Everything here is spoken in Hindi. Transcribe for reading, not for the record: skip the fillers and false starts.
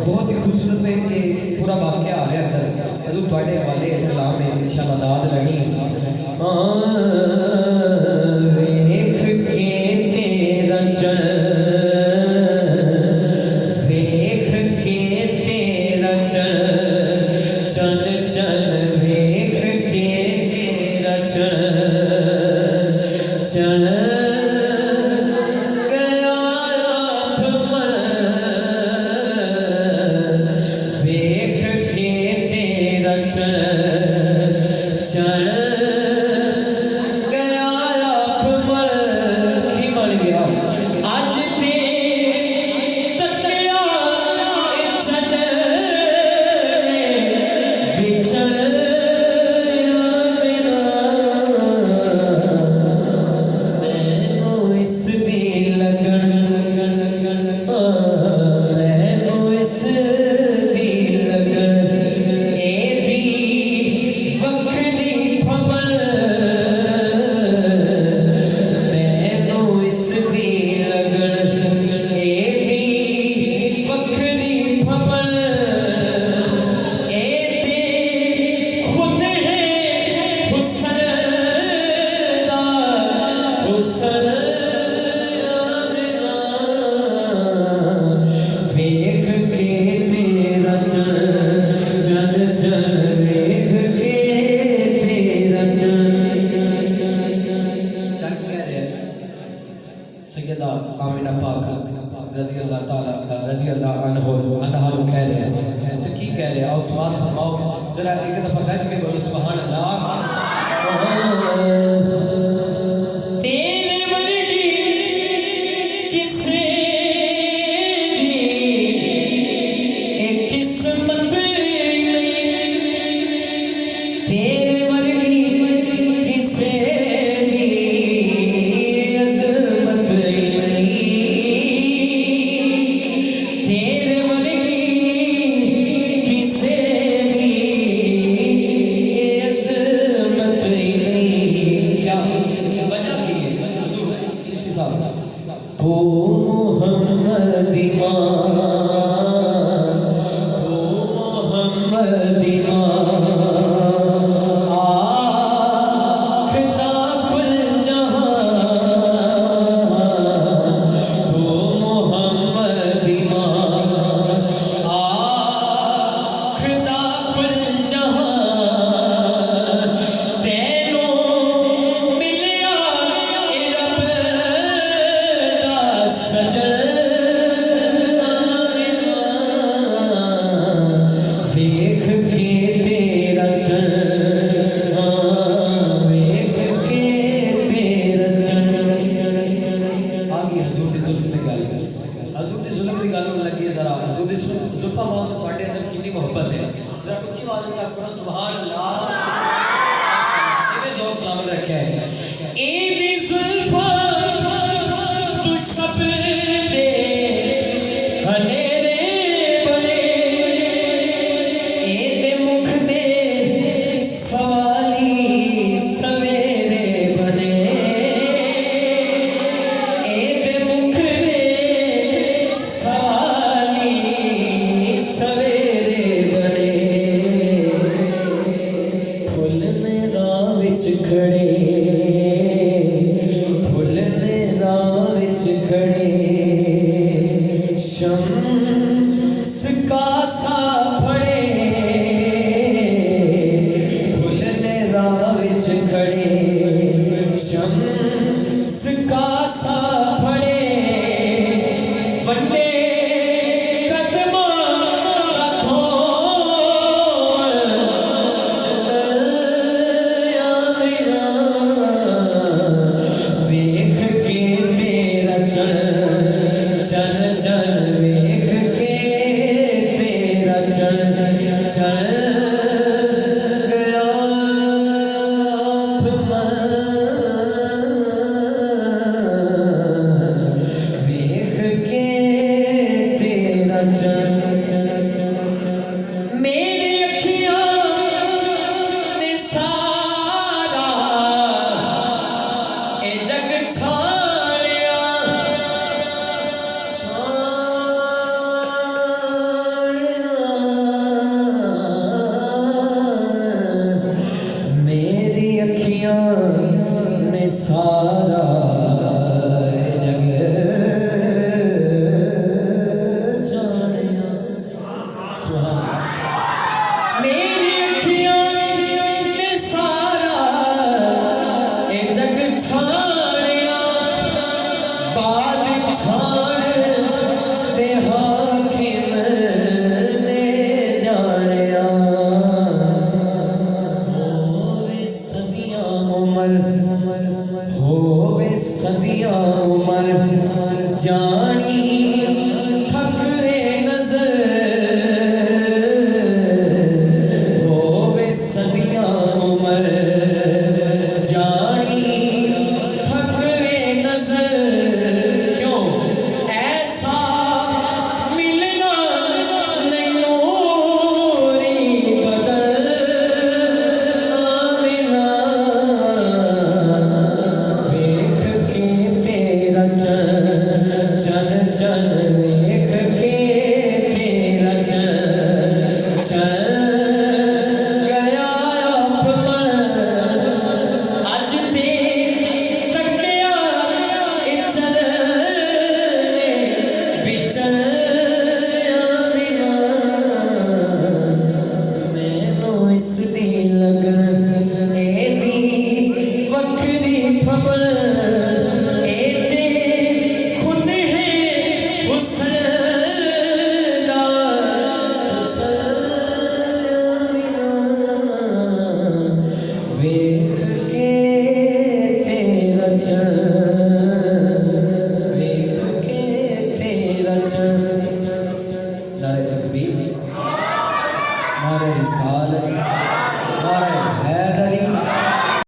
बहुत ही खूबसूरत है कि पूरा वाक़या आ रहा है अंदर हज़ूर थोड़े हवाले कलाम में इंशाअल्लाह दाद लगी वेख के तेरा चल वेख के तेरा चल चल चल वेख के तेरा चल चल जरा एक दफा गज के बोलो सुभान अल्लाह। तेरे वर्गी किसे भी एक किस्मत नहीं, तेरे वर्गी किसे भी अज़मत नहीं, तेरे वर्गी किसे तो मोहम्मद तेरा चन मेरी अखियां ने सारा ए जग छाड़िया मेरी अखियां ने सारा मेरी अखियां ने सारा ए जग छाड़िया बाद छाड़ ते हाकिम ने जानिया होवे सदियां उमर जानी थकरे सदियां उमर जानी थकवे नजर क्यों ऐसा मिलना नहीं नूरी बदल आमिना वेख के तेरा चन चन वेख के तेरा चन चन